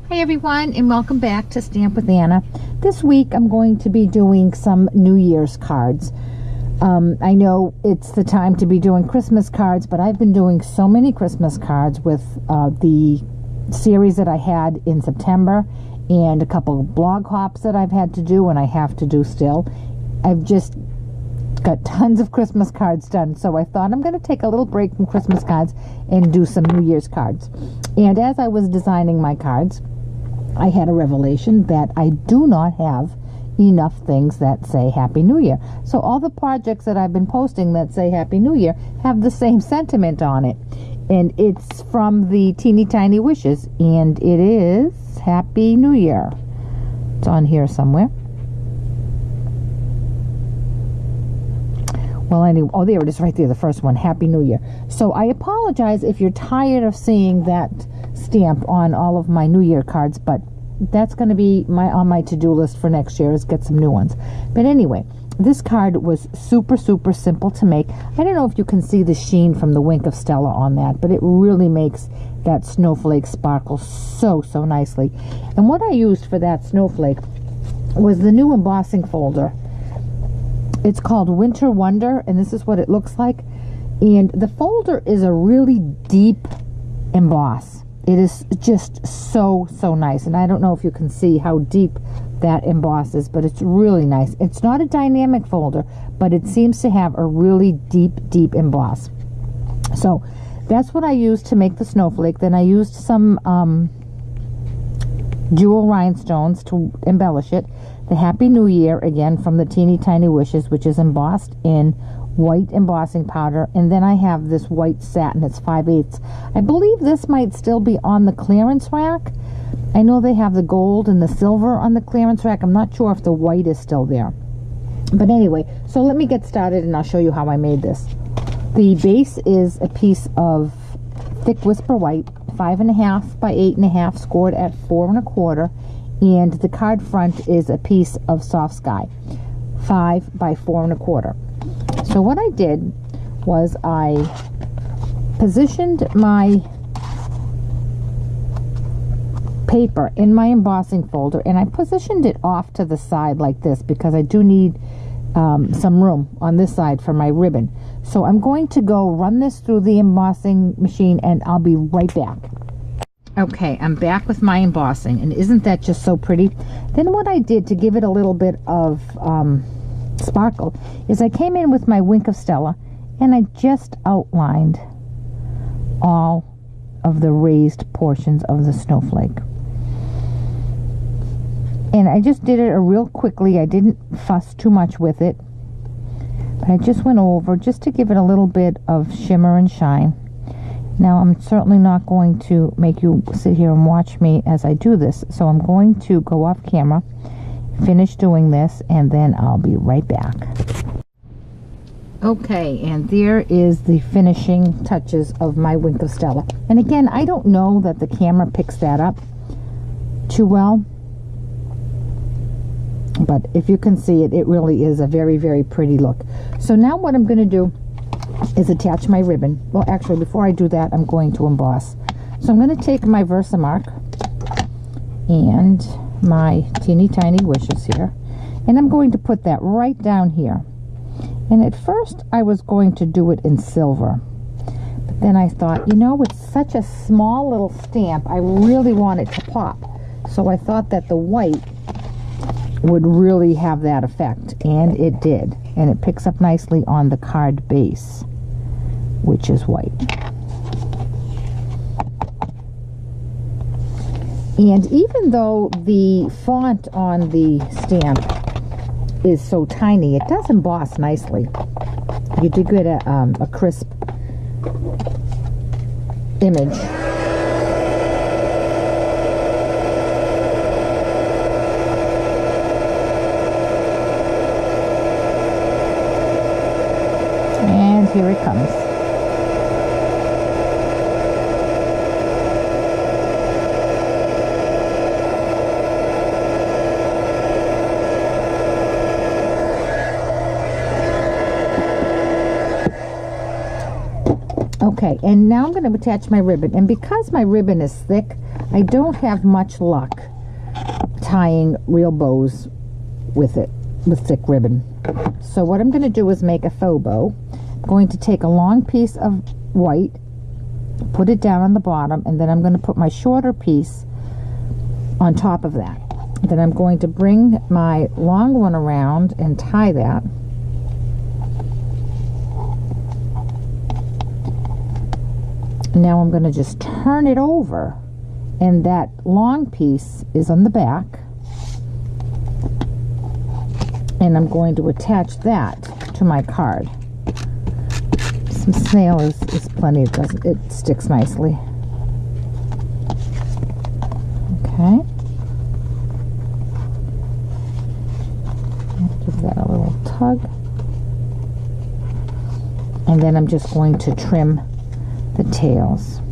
Hi everyone, and welcome back to Stamp with Anna. This week I'm going to be doing some New Year's cards. I know it's the time to be doing Christmas cards, but I've been doing so many Christmas cards with the series that I had in September and a couple of blog hops that I've had to do and I have to do still. I've just got tons of Christmas cards done, so I thought I'm going to take a little break from Christmas cards and do some New Year's cards. And as I was designing my cards, I had a revelation that I do not have enough things that say Happy New Year. So all the projects that I've been posting that say Happy New Year have the same sentiment on it. And it's from the Teeny Tiny Wishes. And it is Happy New Year. It's on here somewhere. Well, anyway, oh, there it is right there, the first one, Happy New Year. So I apologize if you're tired of seeing that stamp on all of my New Year cards, but that's going to be on my to-do list for next year, is get some new ones. But anyway, this card was super simple to make. I don't know if you can see the sheen from the Wink of Stella on that, but it really makes that snowflake sparkle so nicely. And what I used for that snowflake was the new embossing folder. It's called Winter Wonder, and this is what it looks like. And the folder is a really deep emboss. It is just so nice. And I don't know if you can see how deep that emboss is, but it's really nice. It's not a dynamic folder, but it seems to have a really deep emboss. So that's what I used to make the snowflake. Then I used some jewel rhinestones to embellish it. The Happy New Year, again, from the Teeny Tiny Wishes, which is embossed in white embossing powder. And then I have this white satin. It's 5/8. I believe this might still be on the clearance rack. I know they have the gold and the silver on the clearance rack. I'm not sure if the white is still there. But anyway, so let me get started and I'll show you how I made this. The base is a piece of thick Whisper White, 5.5 by 8.5, scored at 4 1/4. And the card front is a piece of Soft Sky, 5 by 4 1/4. So what I did was I positioned my paper in my embossing folder, and I positioned it off to the side like this because I do need some room on this side for my ribbon. So I'm going to go run this through the embossing machine and I'll be right back. Okay, I'm back with my embossing, and isn't that just so pretty? Then what I did to give it a little bit of sparkle is I came in with my Wink of Stella and I just outlined all of the raised portions of the snowflake. And I just did it real quickly. I didn't fuss too much with it, but I just went over just to give it a little bit of shimmer and shine. Now, I'm certainly not going to make you sit here and watch me as I do this, so I'm going to go off camera, finish doing this, and then I'll be right back. Okay, and there is the finishing touches of my Wink of Stella. And again, I don't know that the camera picks that up too well, but if you can see it, it really is a very pretty look. So now what I'm going to do is attach my ribbon. Well, actually, before I do that, I'm going to emboss. So I'm going to take my Versamark and my Teeny Tiny Wishes here, and I'm going to put that right down here. And at first, I was going to do it in silver, but then I thought, you know, it's such a small little stamp, I really want it to pop. So I thought that the white would really have that effect, and it did. And it picks up nicely on the card base, which is white. And even though the font on the stamp is so tiny, it does emboss nicely. You do get a crisp image. And here it comes. Okay, and now I'm going to attach my ribbon, and because my ribbon is thick, I don't have much luck tying real bows with it, with thick ribbon. So what I'm going to do is make a faux bow. I'm going to take a long piece of white, put it down on the bottom, and then I'm going to put my shorter piece on top of that. Then I'm going to bring my long one around and tie that. Now I'm going to just turn it over, and that long piece is on the back, and I'm going to attach that to my card. Some snail is plenty. It sticks nicely. Okay. Give that a little tug, and then I'm just going to trim the tails.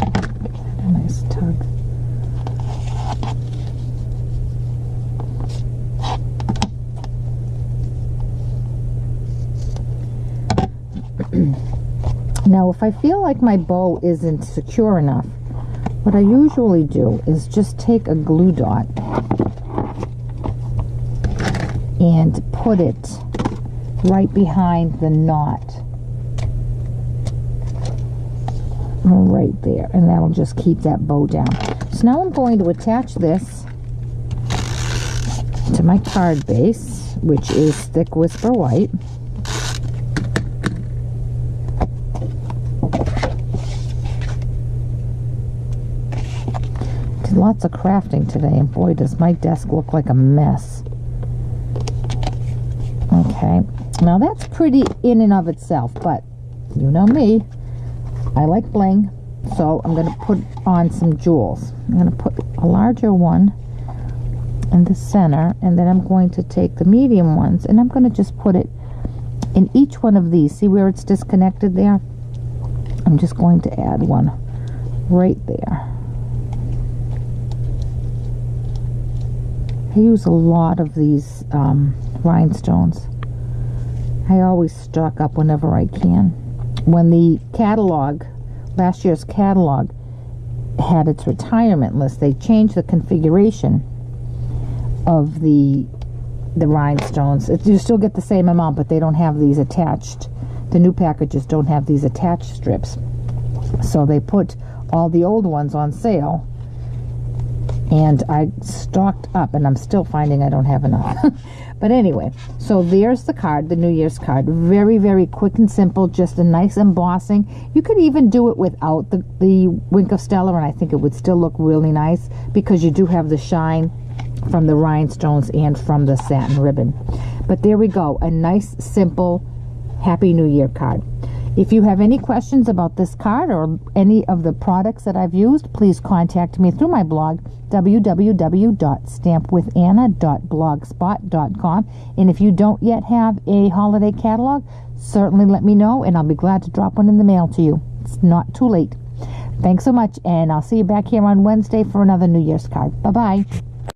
A nice tug. Now, if I feel like my bow isn't secure enough, what I usually do is just take a glue dot and put it right behind the knot, right there, and that'll just keep that bow down. So now I'm going to attach this to my card base, which is thick Whisper White. Did lots of crafting today, and boy, does my desk look like a mess. Okay, now that's pretty in and of itself, but you know me, I like bling, so I'm going to put on some jewels. I'm going to put a larger one in the center, and then I'm going to take the medium ones, and I'm going to just put it in each one of these. See where it's disconnected there? I'm just going to add one right there. I use a lot of these rhinestones. I always stock up whenever I can. When the catalog, last year's catalog, had its retirement list, they changed the configuration of the rhinestones. You still get the same amount, but they don't have these attached. The new packages don't have these attached strips. So they put all the old ones on sale, and I stocked up, and I'm still finding I don't have enough. But anyway, so there's the card, the New Year's card. Very, very quick and simple, just a nice embossing. You could even do it without the Wink of Stella, and I think it would still look really nice, because you do have the shine from the rhinestones and from the satin ribbon. But there we go, a nice, simple Happy New Year card. If you have any questions about this card or any of the products that I've used, please contact me through my blog, www.stampwithanna.blogspot.com. And if you don't yet have a holiday catalog, certainly let me know, and I'll be glad to drop one in the mail to you. It's not too late. Thanks so much, and I'll see you back here on Wednesday for another New Year's card. Bye-bye.